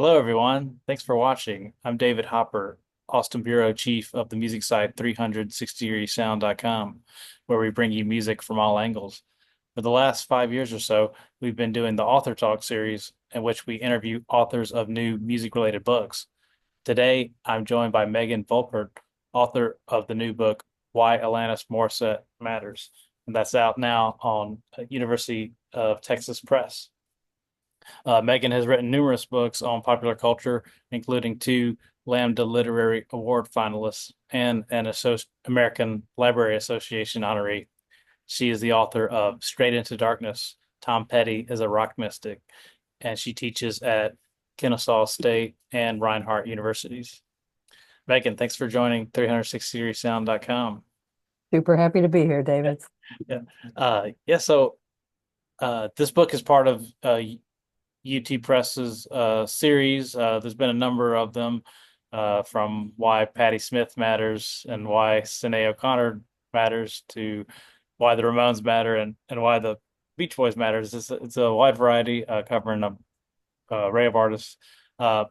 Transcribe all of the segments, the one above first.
Hello, everyone. Thanks for watching. I'm David Hopper, Austin Bureau Chief of the music site 360sound.com, where we bring you music from all angles. For the last 5 years or so, we've been doing the Author Talk series, in which we interview authors of new music-related books. Today, I'm joined by Megan Volpert, author of the new book, Why Alanis Morissette Matters, and that's out now on University of Texas Press. Megan has written numerous books on popular culture, including two Lambda Literary Award finalists and an American Library Association honoree. She is the author of Straight into Darkness, Tom Petty is a Rock Mystic, and she teaches at Kennesaw State and Reinhardt Universities. Megan, thanks for joining 360sound.com. Super happy to be here, David. Yeah. So this book is part of UT Press's series. There's been a number of them, from Why Patti Smith Matters and Why Sinead O'Connor Matters to Why the Ramones Matter and Why the Beach Boys Matters. It's a wide variety, covering a array of artists.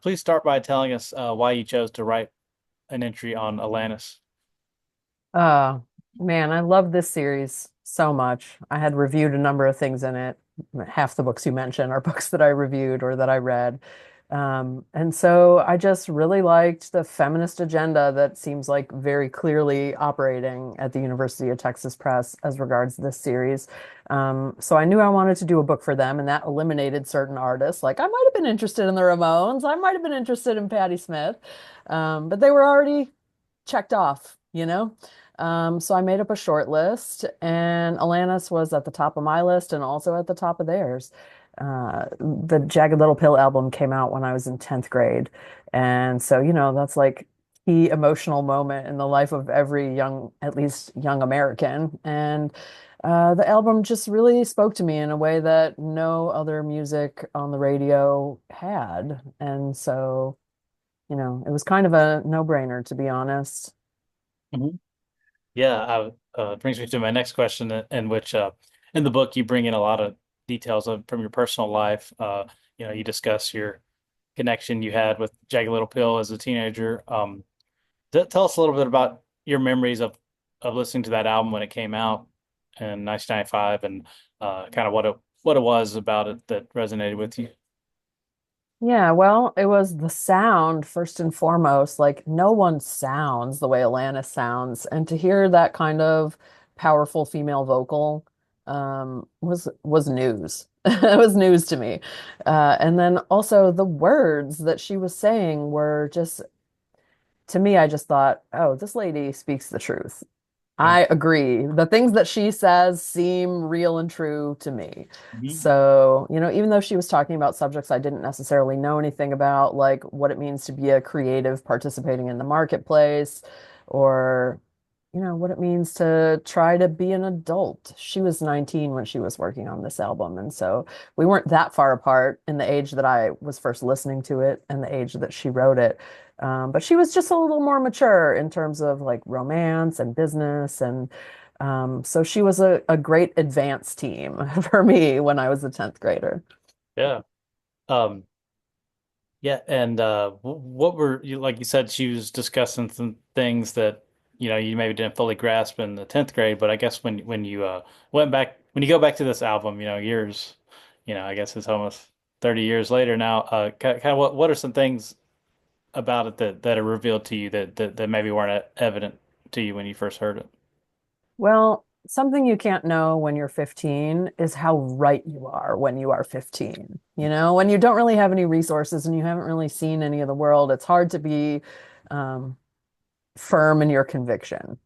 Please start by telling us why you chose to write an entry on Alanis. Uh, Man, I love this series so much. I had reviewed a number of things in it. Half the books you mentioned are books that I reviewed or that I read. And so I just really liked the feminist agenda that seems like very clearly operating at the University of Texas Press as regards this series. So I knew I wanted to do a book for them, and that eliminated certain artists. Like I might have been interested in the Ramones, I might have been interested in Patti Smith, but they were already checked off, you know? So I made up a short list, and Alanis was at the top of my list and also at the top of theirs. The Jagged Little Pill album came out when I was in 10th grade. And so, that's like key emotional moment in the life of every young, at least young American. And the album just really spoke to me in a way that no other music on the radio had. And so, it was kind of a no-brainer, to be honest. Mhm. Yeah, brings me to my next question, in which in the book you bring in a lot of details from your personal life. You discuss your connection you had with Jagged Little Pill as a teenager. Tell us a little bit about your memories of listening to that album when it came out in 1995, and kind of what it was about it that resonated with you. Yeah, well, it was the sound first and foremost. Like no one sounds the way Alanis sounds, and to hear that kind of powerful female vocal was news. It was news to me. And then also the words that she was saying were just to me, I just thought, oh, this lady speaks the truth. I agree. The things that she says seem real and true to me. Mhm. So, even though she was talking about subjects I didn't necessarily know anything about, like what it means to be a creative participating in the marketplace, or, what it means to try to be an adult. She was 19 when she was working on this album. And so we weren't that far apart in the age that I was first listening to it and the age that she wrote it. But she was just a little more mature in terms of like romance and business. And so she was a great advance team for me when I was a 10th grader. Yeah. Um, yeah, and what were you, like you said, she was discussing some things that you maybe didn't fully grasp in the 10th grade, but I guess when you when you go back to this album, years, I guess it's almost 30 years later now. Kind of what are some things about it that are revealed to you that maybe weren't evident to you when you first heard it? Well, something you can't know when you're 15 is how right you are when you are 15. When you don't really have any resources and you haven't really seen any of the world, it's hard to be um, firm in your conviction,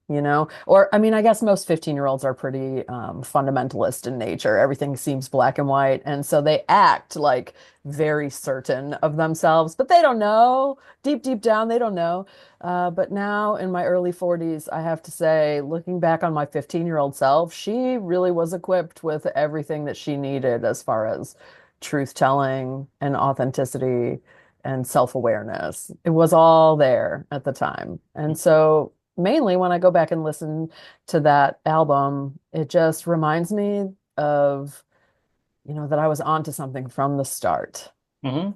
Or, I mean, I guess most 15-year-olds are pretty fundamentalist in nature. Everything seems black and white. And so they act like very certain of themselves, but they don't know. Deep, deep down, they don't know. But now in my early 40s, I have to say, looking back on my 15-year-old self, she really was equipped with everything that she needed as far as truth telling and authenticity and self-awareness. It was all there at the time. And so mainly when I go back and listen to that album, it just reminds me of, that I was onto something from the start. Hmm.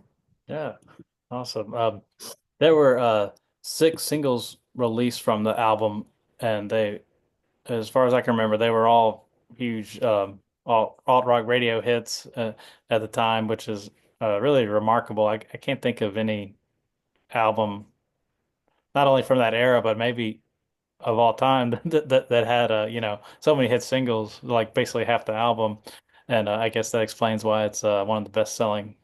Yeah. Awesome. There were six singles released from the album, and they, as far as I can remember, they were all huge alt rock radio hits at the time, which is really remarkable. I can't think of any album, not only from that era, but maybe of all time that had so many hit singles, like basically half the album, and I guess that explains why it's one of the best selling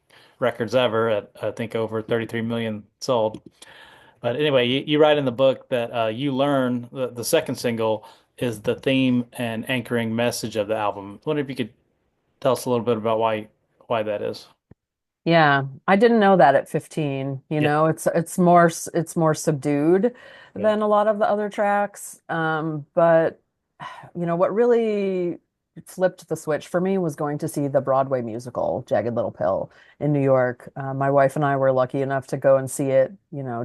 records ever at I think over 33 million sold. But anyway, you write in the book that you learn the second single is the theme and anchoring message of the album. I wonder if you could tell us a little bit about why that is. Yeah, I didn't know that at 15. You Yeah. know, it's more subdued Yeah. than a lot of the other tracks. But what really flipped the switch for me was going to see the Broadway musical, Jagged Little Pill, in New York. My wife and I were lucky enough to go and see it,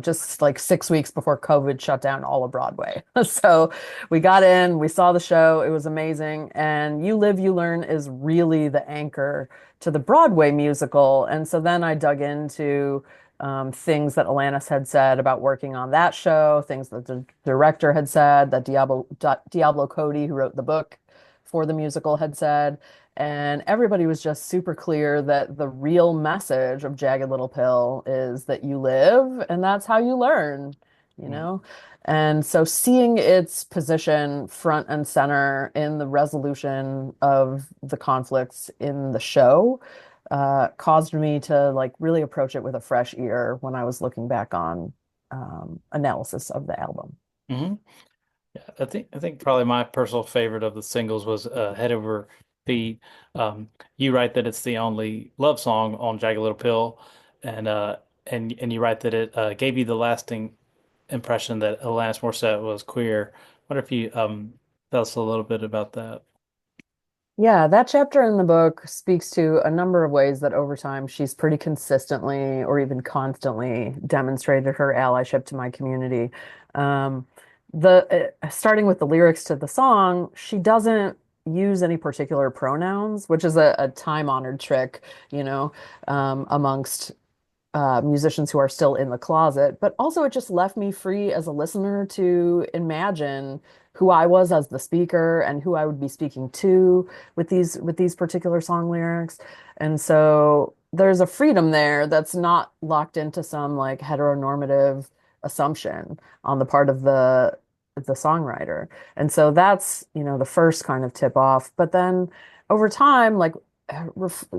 just like 6 weeks before COVID shut down all of Broadway. So we got in, we saw the show, it was amazing. And You Live, You Learn is really the anchor to the Broadway musical. And so then I dug into things that Alanis had said about working on that show, things that the director had said, that Diablo Cody, who wrote the book for the musical, had said. And everybody was just super clear that the real message of Jagged Little Pill is that you live and that's how you learn, you Mm, know? And so seeing its position front and center in the resolution of the conflicts in the show caused me to like really approach it with a fresh ear when I was looking back on analysis of the album. hmm Yeah, I think probably my personal favorite of the singles was Head Over Feet. You write that it's the only love song on Jagged Little Pill, and and you write that it gave you the lasting impression that Alanis Morissette was queer. I wonder if you tell us a little bit about that. Yeah, that chapter in the book speaks to a number of ways that over time she's pretty consistently or even constantly demonstrated her allyship to my community. Um, the Starting with the lyrics to the song, she doesn't use any particular pronouns, which is a time-honored trick, amongst musicians who are still in the closet, but also it just left me free as a listener to imagine who I was as the speaker and who I would be speaking to with these particular song lyrics. And so there's a freedom there that's not locked into some like heteronormative assumption on the part of the songwriter. And so that's, the first kind of tip off. But then over time, like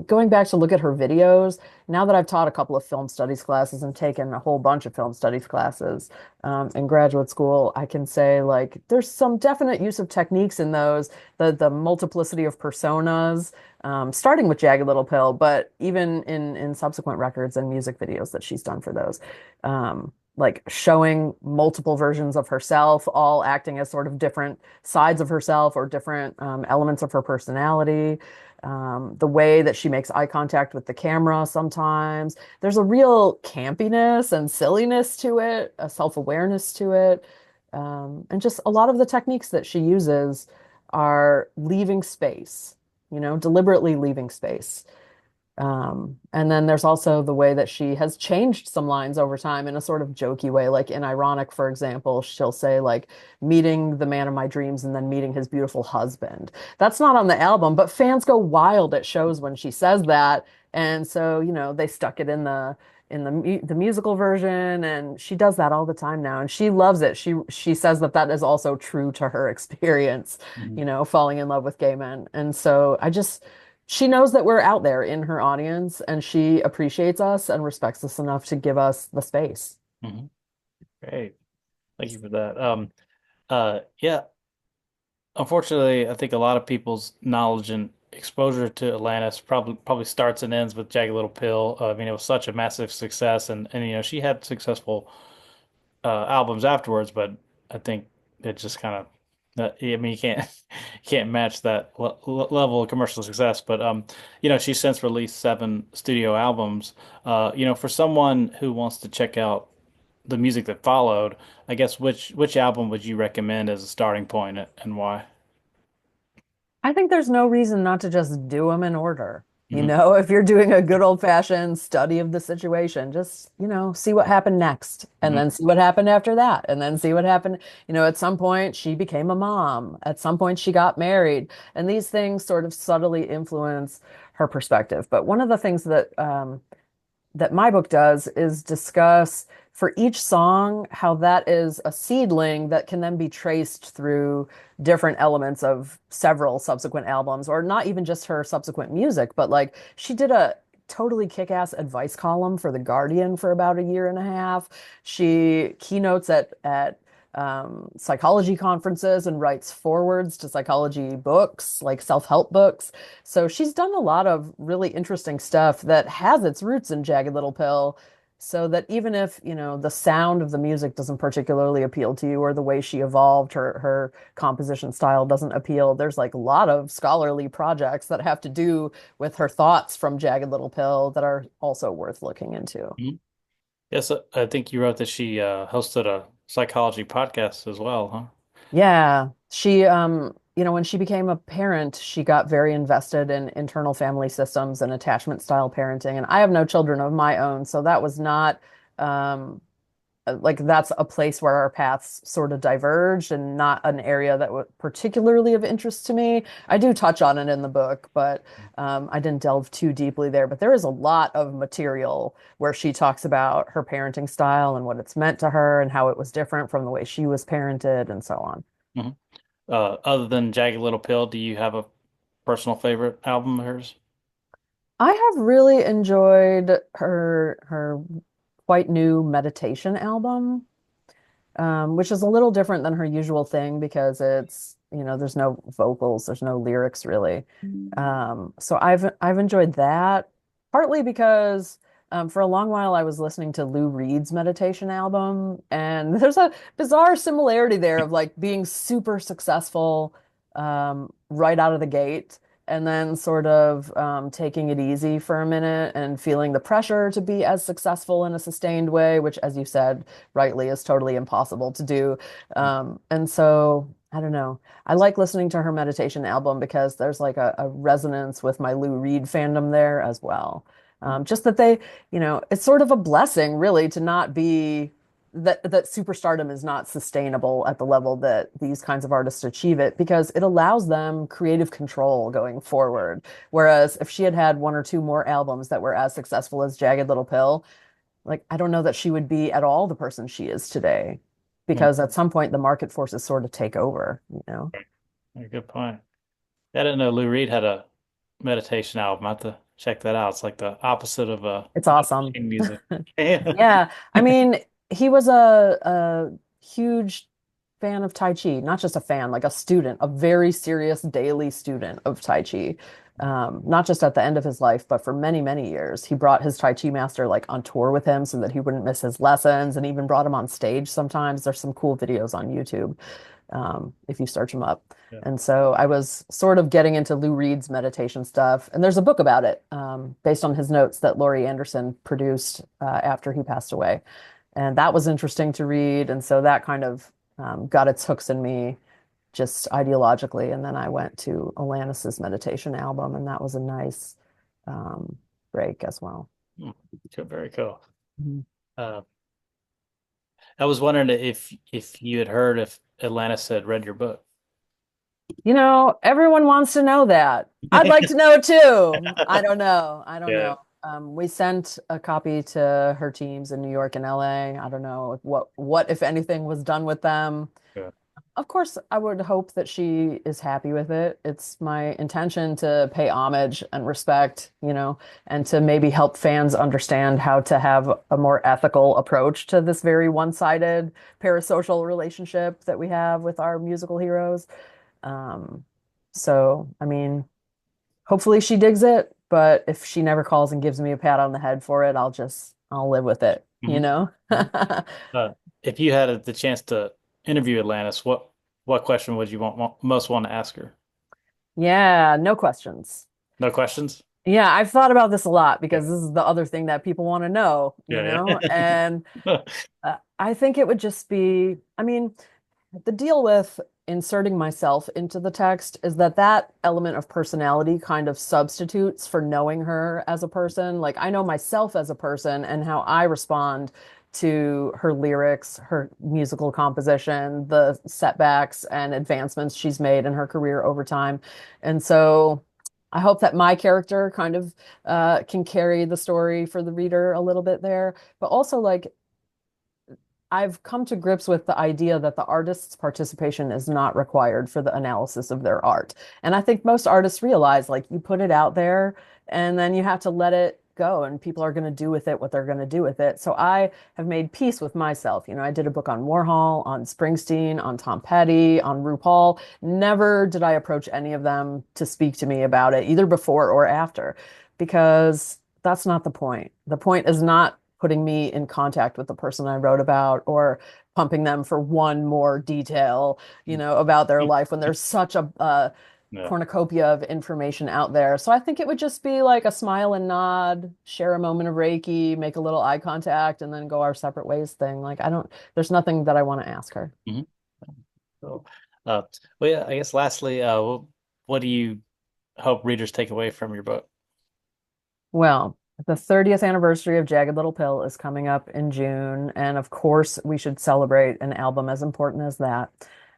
going back to look at her videos, now that I've taught a couple of film studies classes and taken a whole bunch of film studies classes in graduate school, I can say like there's some definite use of techniques in those, the multiplicity of personas, starting with Jagged Little Pill, but even in subsequent records and music videos that she's done for those. Like showing multiple versions of herself, all acting as sort of different sides of herself or different elements of her personality, the way that she makes eye contact with the camera sometimes. There's a real campiness and silliness to it, a self-awareness to it. And just a lot of the techniques that she uses are leaving space, deliberately leaving space. And then there's also the way that she has changed some lines over time in a sort of jokey way. Like in Ironic, for example, she'll say like meeting the man of my dreams and then meeting his beautiful husband. That's not on the album, but fans go wild at shows when she says that. And so, they stuck it in the musical version, and she does that all the time now, and she loves it. She says that that is also true to her experience, Mhm. falling in love with gay men. And so she knows that we're out there in her audience and she appreciates us and respects us enough to give us the space. Mhm. Great. Thank you for that. Yeah, unfortunately, I think a lot of people's knowledge and exposure to Atlantis probably starts and ends with Jagged Little Pill. I mean, it was such a massive success, and she had successful albums afterwards, but I think it just kind of I mean, you can't you can't match that level of commercial success. But she's since released seven studio albums. For someone who wants to check out the music that followed, I guess which album would you recommend as a starting point and why? I think there's no reason not to just do them in order. You Hmm. know, if you're doing a good old-fashioned study of the situation, just, see what happened next, and Hmm. then see what happened after that, and then see what happened. At some point, she became a mom. At some point, she got married. And these things sort of subtly influence her perspective. But one of the things that my book does is discuss for each song how that is a seedling that can then be traced through different elements of several subsequent albums, or not even just her subsequent music, but like she did a totally kick-ass advice column for The Guardian for about a year and a half. She keynotes at psychology conferences and writes forwards to psychology books, like self-help books. So she's done a lot of really interesting stuff that has its roots in Jagged Little Pill. So that even if, the sound of the music doesn't particularly appeal to you, or the way she evolved her composition style doesn't appeal, there's like a lot of scholarly projects that have to do with her thoughts from Jagged Little Pill that are also worth looking into. Hmm. Yes, I think you wrote that she hosted a psychology podcast as well, huh? Yeah, she when she became a parent, she got very invested in internal family systems and attachment style parenting. And I have no children of my own, so that was not um like that's a place where our paths sort of diverged, and not an area that was particularly of interest to me. I do touch on it in the book, but I didn't delve too deeply there. But there is a lot of material where she talks about her parenting style and what it's meant to her and how it was different from the way she was parented and so on. Hmm. Other than Jagged Little Pill, do you have a personal favorite album of hers? I have really enjoyed her quite new meditation album, which is a little different than her usual thing because there's no vocals, there's no lyrics really. So I've enjoyed that, partly because for a long while I was listening to Lou Reed's meditation album, and there's a bizarre similarity there of like being super successful right out of the gate, and then sort of taking it easy for a minute and feeling the pressure to be as successful in a sustained way, which, as you said rightly, is totally impossible to do. And so I don't know. I like listening to her meditation album because there's like a resonance with my Lou Reed fandom there as well. Just that it's sort of a blessing, really, to not be that superstardom is not sustainable at the level that these kinds of artists achieve it, because it allows them creative control going forward. Whereas if she had had one or two more albums that were as successful as Jagged Little Pill, like I don't know that she would be at all the person she is today, Hmm. because at some point the market forces sort of take over. Very good point. I didn't know Lou Reed had a meditation album. I have to check that out. It's like the opposite of It's awesome. machine music. Yeah. Yeah, I mean, he was a huge fan of Tai Chi, not just a fan, like a student, a very serious daily student of Tai Chi. Not just at the end of his life, but for many, many years. He brought his Tai Chi master like on tour with him so that he wouldn't miss his lessons, and even brought him on stage sometimes. There's some cool videos on YouTube, if you search them up. Yeah. And so I was sort of getting into Lou Reed's meditation stuff. And there's a book about it, based on his notes that Laurie Anderson produced after he passed away. And that was interesting to read. And so that kind of got its hooks in me just ideologically. And then I went to Alanis's meditation album, and that was a nice um, break as well. Hmm. Very cool. Mhm. Uh, I was wondering if you had heard if Atlantis had read your book. Everyone wants to know that. I'd like to know it too. I don't know. I don't Yeah. know. We sent a copy to her teams in New York and LA. I don't know what if anything was done with them. Yeah. Of course, I would hope that she is happy with it. It's my intention to pay homage and respect, and to maybe help fans understand how to have a more ethical approach to this very one-sided parasocial relationship that we have with our musical heroes. Um, so, I mean, hopefully she digs it, but if she never calls and gives me a pat on the head for it, I'll live with it, you Mhm. know? Mhm. If you had the chance to interview Atlantis, what question would you most want to ask her? Yeah, no questions. No questions? Yeah, I've thought about this a lot Yeah. because this is the other thing that people want to know, Yeah, and yeah. I think it would just be, I mean, the deal with inserting myself into the text is that that element of personality kind of substitutes for knowing her as a person. Like I know myself as a person and how I respond to her lyrics, her musical composition, the setbacks and advancements she's made in her career over time. And so I hope that my character kind of can carry the story for the reader a little bit there, but also like I've come to grips with the idea that the artist's participation is not required for the analysis of their art. And I think most artists realize like you put it out there and then you have to let it go and people are going to do with it what they're going to do with it. So I have made peace with myself. You know, I did a book on Warhol, on Springsteen, on Tom Petty, on RuPaul. Never did I approach any of them to speak to me about it, either before or after, because that's not the point. The point is not putting me in contact with the person I wrote about or pumping them for one more detail, you know, about their life when there's such a Yeah. cornucopia of information out there. So I think it would just be like a smile and nod, share a moment of Reiki, make a little eye contact, and then go our separate ways thing. Like I don't, there's nothing that I want to ask her. Mhm. So, uh, well, yeah, I guess lastly, what do you hope readers take away from your book? Well, the 30th anniversary of Jagged Little Pill is coming up in June, and of course, we should celebrate an album as important as that.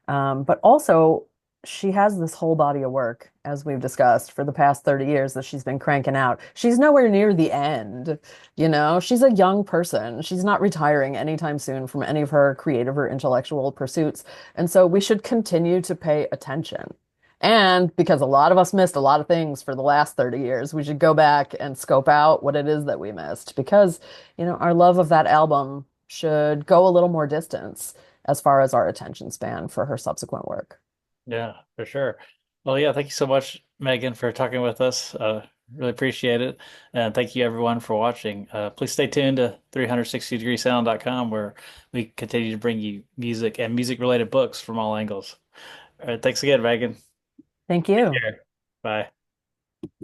But also, she has this whole body of work, as we've discussed, for the past 30 years that she's been cranking out. She's nowhere near the end, you know? She's a young person. She's not retiring anytime soon from any of her creative or intellectual pursuits. And so we should continue to pay attention. And because a lot of us missed a lot of things for the last 30 years, we should go back and scope out what it is that we missed because, you know, our love of that album should go a little more distance as far as our attention span for her subsequent work. Yeah, for sure. Well, yeah, thank you so much, Megan, for talking with us. Really appreciate it. And thank you everyone for watching. Please stay tuned to 360degreesound.com where we continue to bring you music and music related books from all angles. All right, thanks again, Megan. Thank Take you. care. Bye.